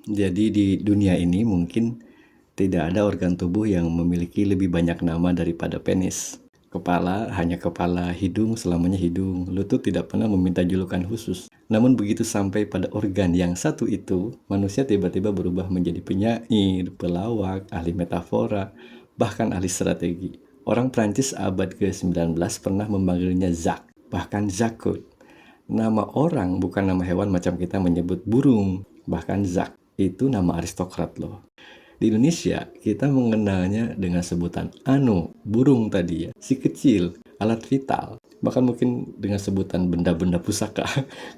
Jadi di dunia ini mungkin tidak ada organ tubuh yang memiliki lebih banyak nama daripada penis. Kepala hanya kepala, hidung selamanya hidung, lutut tidak pernah meminta julukan khusus. Namun begitu sampai pada organ yang satu itu, manusia tiba-tiba berubah menjadi penyair, pelawak, ahli metafora, bahkan ahli strategi. Orang Prancis abad ke-19 pernah memanggilnya Jacques, bahkan Jacques. Nama orang bukan nama hewan macam kita menyebut burung, bahkan Zak itu nama aristokrat loh. Di Indonesia, kita mengenalnya dengan sebutan anu, burung tadi ya, si kecil, alat vital. Bahkan mungkin dengan sebutan benda-benda pusaka.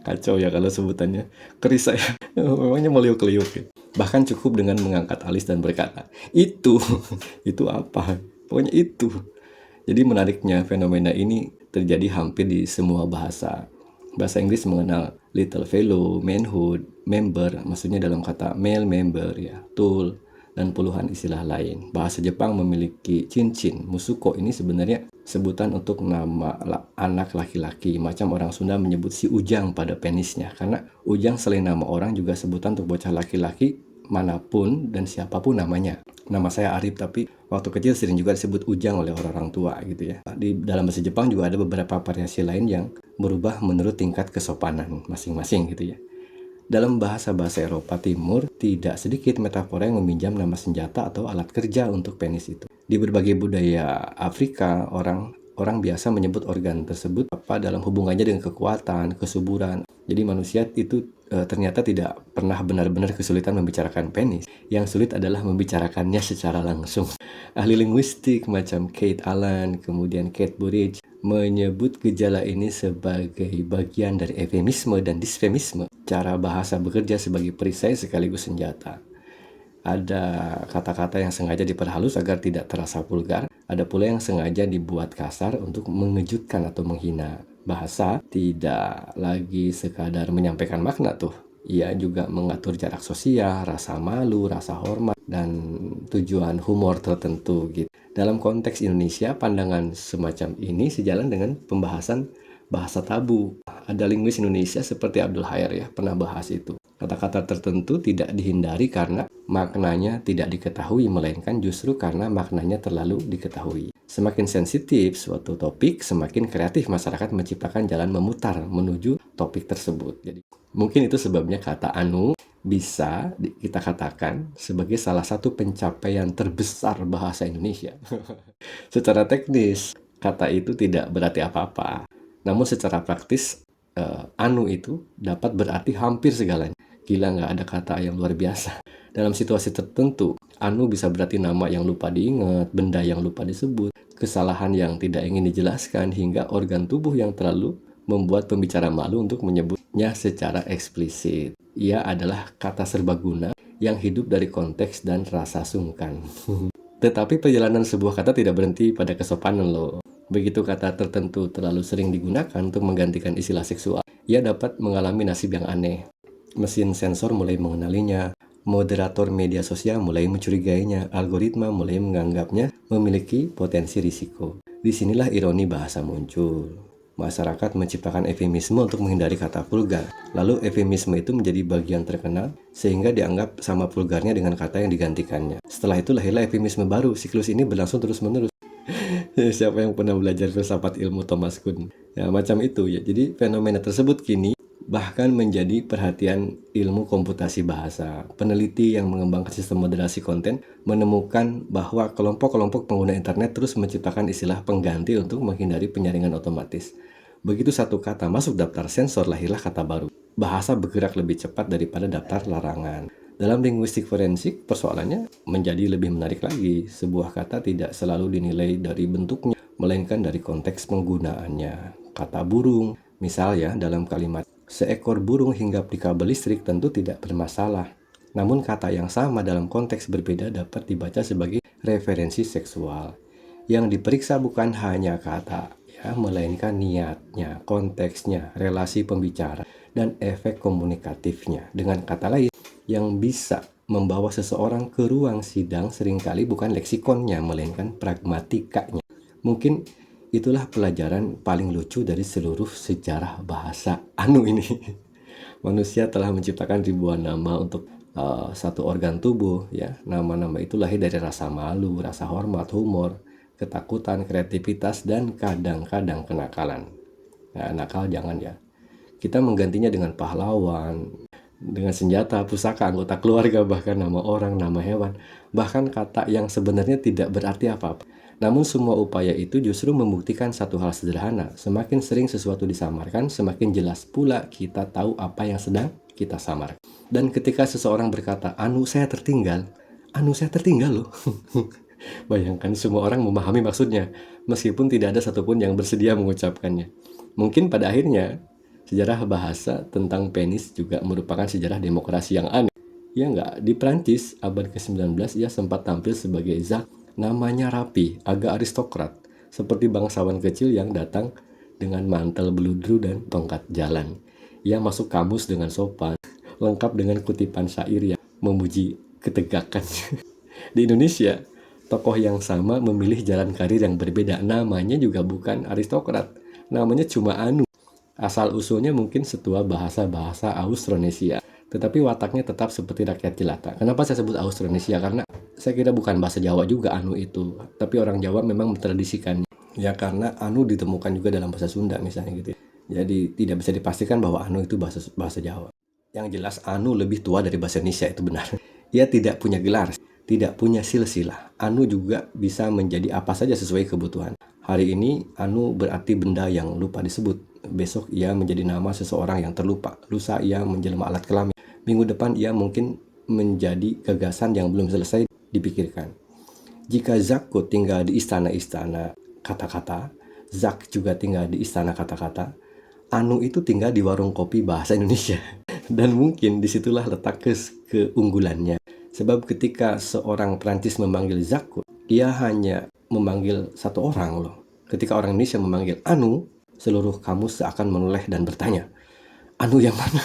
Kacau ya kalau sebutannya. Keris saya, memangnya meliuk-liuk ya. Bahkan cukup dengan mengangkat alis dan berkata, itu, itu apa? Pokoknya itu. Jadi menariknya fenomena ini terjadi hampir di semua bahasa. Bahasa Inggris mengenal little fellow, manhood, member, maksudnya dalam kata male member ya, tool, dan puluhan istilah lain. Bahasa Jepang memiliki cincin, musuko ini sebenarnya sebutan untuk nama anak laki-laki. Macam orang Sunda menyebut si ujang pada penisnya. Karena ujang selain nama orang juga sebutan untuk bocah laki-laki manapun dan siapapun namanya. Nama saya Arif, tapi waktu kecil sering juga disebut ujang oleh orang-orang tua gitu ya. Di dalam bahasa Jepang juga ada beberapa variasi lain yang berubah menurut tingkat kesopanan masing-masing gitu ya. Dalam bahasa-bahasa Eropa Timur, tidak sedikit metafora yang meminjam nama senjata atau alat kerja untuk penis itu. Di berbagai budaya Afrika, orang biasa menyebut organ tersebut apa dalam hubungannya dengan kekuatan, kesuburan. Jadi manusia itu ternyata tidak pernah benar-benar kesulitan membicarakan penis. Yang sulit adalah membicarakannya secara langsung. Ahli linguistik macam Kate Allen, kemudian Kate Burridge, menyebut gejala ini sebagai bagian dari eufemisme dan disfemisme, cara bahasa bekerja sebagai perisai sekaligus senjata. Ada kata-kata yang sengaja diperhalus agar tidak terasa vulgar, ada pula yang sengaja dibuat kasar untuk mengejutkan atau menghina. Bahasa tidak lagi sekadar menyampaikan makna tuh, ia juga mengatur jarak sosial, rasa malu, rasa hormat, dan tujuan humor tertentu gitu. Dalam konteks Indonesia, pandangan semacam ini sejalan dengan pembahasan bahasa tabu. Ada linguis Indonesia seperti Abdul Khair ya, pernah bahas itu. Kata-kata tertentu tidak dihindari karena maknanya tidak diketahui, melainkan justru karena maknanya terlalu diketahui. Semakin sensitif suatu topik, semakin kreatif masyarakat menciptakan jalan memutar menuju topik tersebut. Jadi, mungkin itu sebabnya kata anu bisa kita katakan sebagai salah satu pencapaian terbesar bahasa Indonesia. Secara teknis, kata itu tidak berarti apa-apa. Namun secara praktis, anu itu dapat berarti hampir segalanya. Gila, nggak ada kata yang luar biasa. Dalam situasi tertentu, anu bisa berarti nama yang lupa diingat, benda yang lupa disebut, kesalahan yang tidak ingin dijelaskan, hingga organ tubuh yang terlalu membuat pembicara malu untuk menyebutnya secara eksplisit. Ia adalah kata serbaguna yang hidup dari konteks dan rasa sungkan. Tetapi perjalanan sebuah kata tidak berhenti pada kesopanan loh. Begitu kata tertentu terlalu sering digunakan untuk menggantikan istilah seksual, ia dapat mengalami nasib yang aneh. Mesin sensor mulai mengenalinya, moderator media sosial mulai mencurigainya, algoritma mulai menganggapnya memiliki potensi risiko. Disinilah ironi bahasa muncul. Masyarakat menciptakan eufemisme untuk menghindari kata vulgar. Lalu eufemisme itu menjadi bagian terkenal sehingga dianggap sama vulgarnya dengan kata yang digantikannya. Setelah itu lahirlah eufemisme baru. Siklus ini berlangsung terus-menerus. Siapa yang pernah belajar filsafat ilmu Thomas Kuhn? Ya, macam itu ya. Jadi fenomena tersebut kini bahkan menjadi perhatian ilmu komputasi bahasa. Peneliti yang mengembangkan sistem moderasi konten menemukan bahwa kelompok-kelompok pengguna internet terus menciptakan istilah pengganti untuk menghindari penyaringan otomatis. Begitu satu kata masuk daftar sensor, lahirlah kata baru. Bahasa bergerak lebih cepat daripada daftar larangan. Dalam linguistik forensik, persoalannya menjadi lebih menarik lagi. Sebuah kata tidak selalu dinilai dari bentuknya, melainkan dari konteks penggunaannya. Kata burung, misal ya, dalam kalimat seekor burung hinggap di kabel listrik tentu tidak bermasalah. Namun kata yang sama dalam konteks berbeda dapat dibaca sebagai referensi seksual. Yang diperiksa bukan hanya kata, ya, melainkan niatnya, konteksnya, relasi pembicara, dan efek komunikatifnya. Dengan kata lain, yang bisa membawa seseorang ke ruang sidang seringkali bukan leksikonnya, melainkan pragmatikanya. Mungkin itulah pelajaran paling lucu dari seluruh sejarah bahasa anu ini. Manusia telah menciptakan ribuan nama untuk satu organ tubuh ya. Nama-nama itu lahir dari rasa malu, rasa hormat, humor, ketakutan, kreativitas, dan kadang-kadang kenakalan. Nah, nakal jangan ya. Kita menggantinya dengan pahlawan, dengan senjata, pusaka, anggota keluarga, bahkan nama orang, nama hewan, bahkan kata yang sebenarnya tidak berarti apa-apa. Namun semua upaya itu justru membuktikan satu hal sederhana. Semakin sering sesuatu disamarkan, semakin jelas pula kita tahu apa yang sedang kita samarkan. Dan ketika seseorang berkata, anu saya tertinggal loh. Bayangkan semua orang memahami maksudnya, meskipun tidak ada satupun yang bersedia mengucapkannya. Mungkin pada akhirnya, sejarah bahasa tentang penis juga merupakan sejarah demokrasi yang aneh. Ya enggak, di Prancis abad ke-19 ia sempat tampil sebagai Zak. Namanya rapi, agak aristokrat, seperti bangsawan kecil yang datang dengan mantel beludru dan tongkat jalan. Ia masuk kamus dengan sopan, lengkap dengan kutipan syair yang memuji ketegakannya. Di Indonesia, tokoh yang sama memilih jalan karir yang berbeda. Namanya juga bukan aristokrat, namanya cuma Anu. Asal-usulnya mungkin setua bahasa-bahasa Austronesia, tetapi wataknya tetap seperti rakyat jelata. Kenapa saya sebut Austronesia? Karena saya kira bukan bahasa Jawa juga anu itu, tapi orang Jawa memang mentradisikannya. Ya karena anu ditemukan juga dalam bahasa Sunda misalnya gitu. Jadi tidak bisa dipastikan bahwa anu itu bahasa Jawa. Yang jelas anu lebih tua dari bahasa Indonesia, itu benar. Ia tidak punya gelar, tidak punya silsilah. Anu juga bisa menjadi apa saja sesuai kebutuhan. Hari ini anu berarti benda yang lupa disebut. Besok ia menjadi nama seseorang yang terlupa. Lusa ia menjelma alat kelamin. Minggu depan ia mungkin menjadi gagasan yang belum selesai dipikirkan. Jika Zakku tinggal di istana-istana kata-kata, Zak juga tinggal di istana kata-kata, Anu itu tinggal di warung kopi bahasa Indonesia. Dan mungkin disitulah letak keunggulannya. Sebab ketika seorang Prancis memanggil Zakku, ia hanya memanggil satu orang loh. Ketika orang Indonesia memanggil Anu, seluruh kamus seakan menoleh dan bertanya, Anu yang mana?